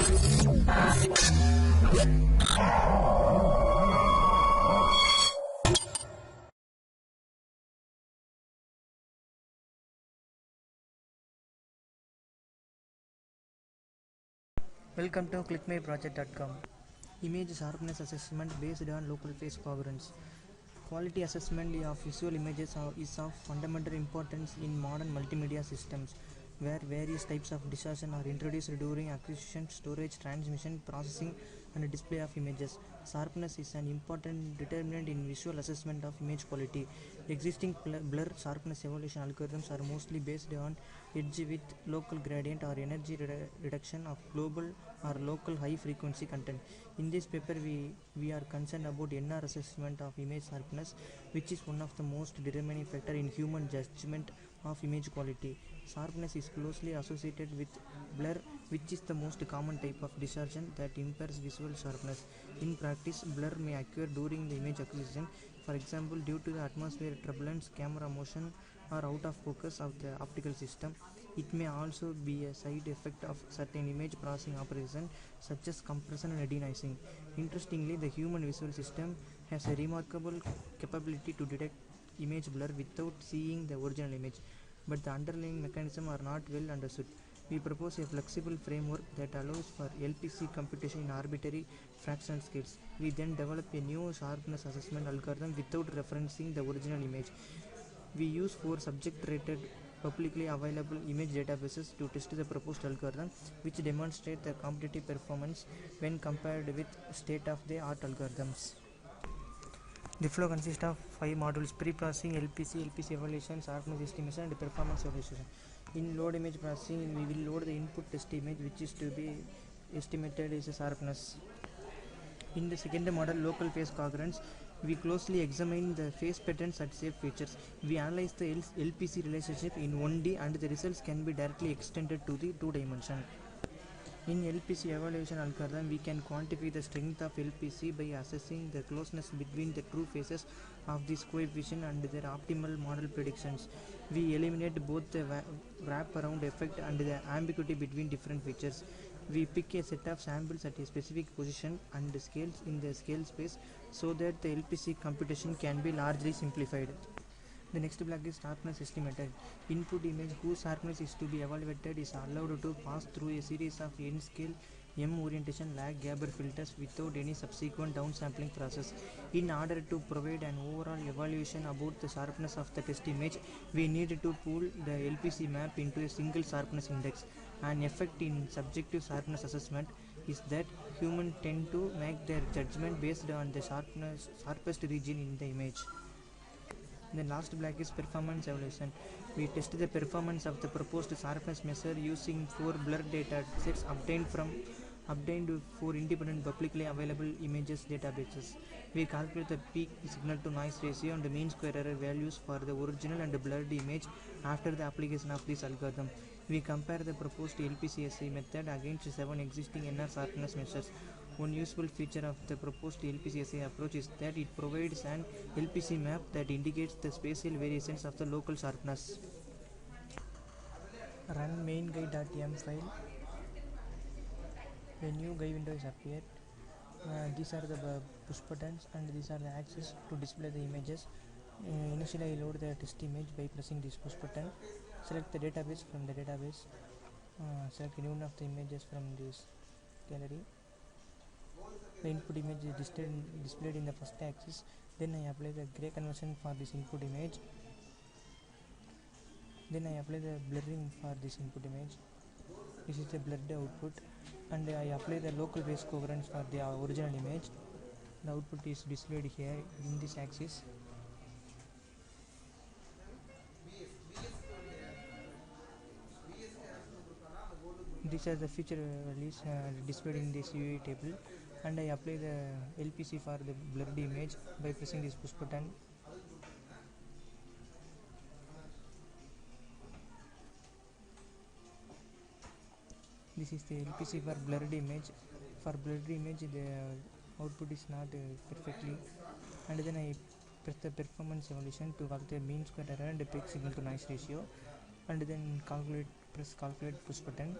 Welcome to clickmyproject.com. Image sharpness assessment based on local phase coherence. Quality assessment of visual images is of fundamental importance in modern multimedia systems, where various types of distortion are introduced during acquisition, storage, transmission, processing, and display of images. Sharpness is an important determinant in visual assessment of image quality. Existing blur sharpness evaluation algorithms are mostly based on edge width, local gradient, or energy reduction of global or local high frequency content. In this paper, we are concerned about NR assessment of image sharpness, which is one of the most determining factor in human judgment of image quality. Sharpness is closely associated with blur, which is the most common type of distortion that impairs visual sharpness. In practice, blur may occur during the image acquisition, for example due to the atmospheric turbulence, camera motion, or out of focus of the optical system. It may also be a side effect of certain image processing operations such as compression and denoising. Interestingly, the human visual system has a remarkable capability to detect image blur without seeing the original image, but the underlying mechanisms are not well understood. We propose a flexible framework that allows for LPC computation in arbitrary fractional scales. We then develop a new sharpness assessment algorithm without referencing the original image. We use 4 subject-rated publicly available image databases to test the proposed algorithm, which demonstrate the competitive performance when compared with state-of-the-art algorithms. The flow consists of 5 modules: pre-processing, LPC evaluation, sharpness estimation, and performance evaluation. In load image processing, we will load the input test image, which is to be estimated as a sharpness. In the second model, local phase coherence, we closely examine the phase patterns at shape features. We analyze the LPC relationship in 1D, and the results can be directly extended to the 2-dimension. In LPC evaluation algorithm, we can quantify the strength of LPC by assessing the closeness between the true phases of this coefficient and their optimal model predictions. We eliminate both the wraparound effect and the ambiguity between different features. We pick a set of samples at a specific position and scales in the scale space so that the LPC computation can be largely simplified. The next block is sharpness estimated. Input image whose sharpness is to be evaluated is allowed to pass through a series of n-scale M orientation lag Gabor filters without any subsequent downsampling process. In order to provide an overall evaluation about the sharpness of the test image, we need to pool the LPC map into a single sharpness index. An effect in subjective sharpness assessment is that humans tend to make their judgment based on the sharpest region in the image. The last block is performance evaluation. We test the performance of the proposed sharpness measure using 4 blur data sets obtained 4 independent publicly available images databases. We calculate the peak signal to noise ratio and the mean square error values for the original and blurred image after the application of this algorithm. We compare the proposed LPCSI method against 7 existing NR sharpness measures. One useful feature of the proposed LPCSI approach is that it provides an LPC map that indicates the spatial variations of the local sharpness. Run main guide.m file. A new guide window is appeared. These are the push buttons and these are the axes to display the images. Initially, I load the test image by pressing this push button. Select the database from the database. Select any one of the images from this gallery. The input image is displayed in the first axis. Then I apply the gray conversion for this input image. Then I apply the blurring for this input image. This is the blurred output, and I apply the local phase coherence for the original image. The output is displayed here in this axis. These are the feature values displayed in this UI table, and I apply the LPC for the blurred image by pressing this push button. This is the LPC for blurred image. For blurred image, the output is not perfectly, and then I press the performance evaluation to calculate mean square error and peak signal to noise ratio, and then press calculate push button.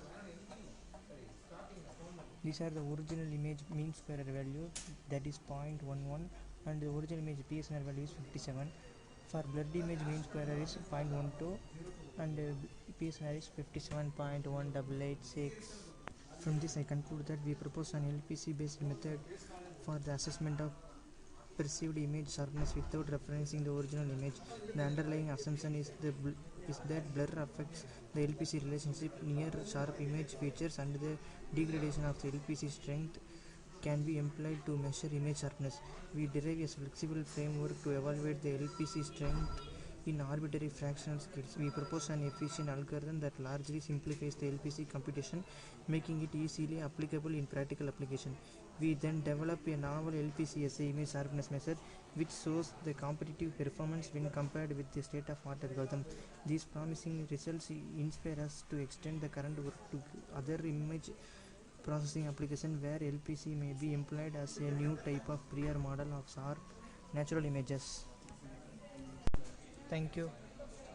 These are the original image mean square value, that is 0.11, and the original image PSNR value is 57. For blurred image mean square is 0.12 and PSNR is 57.1886. From this I conclude that we propose an LPC based method for the assessment of perceived image sharpness without referencing the original image. The underlying assumption is that blur affects the LPC relationship near sharp image features, and the degradation of the LPC strength can be employed to measure image sharpness. We derive a flexible framework to evaluate the LPC strength in arbitrary fractional scales. We propose an efficient algorithm that largely simplifies the LPC computation, making it easily applicable in practical application. We then develop a novel LPC-SA image sharpness method which shows the competitive performance when compared with the state-of-art algorithm. These promising results inspire us to extend the current work to other image processing applications where LPC may be employed as a new type of prior model of sharp natural images. Thank you.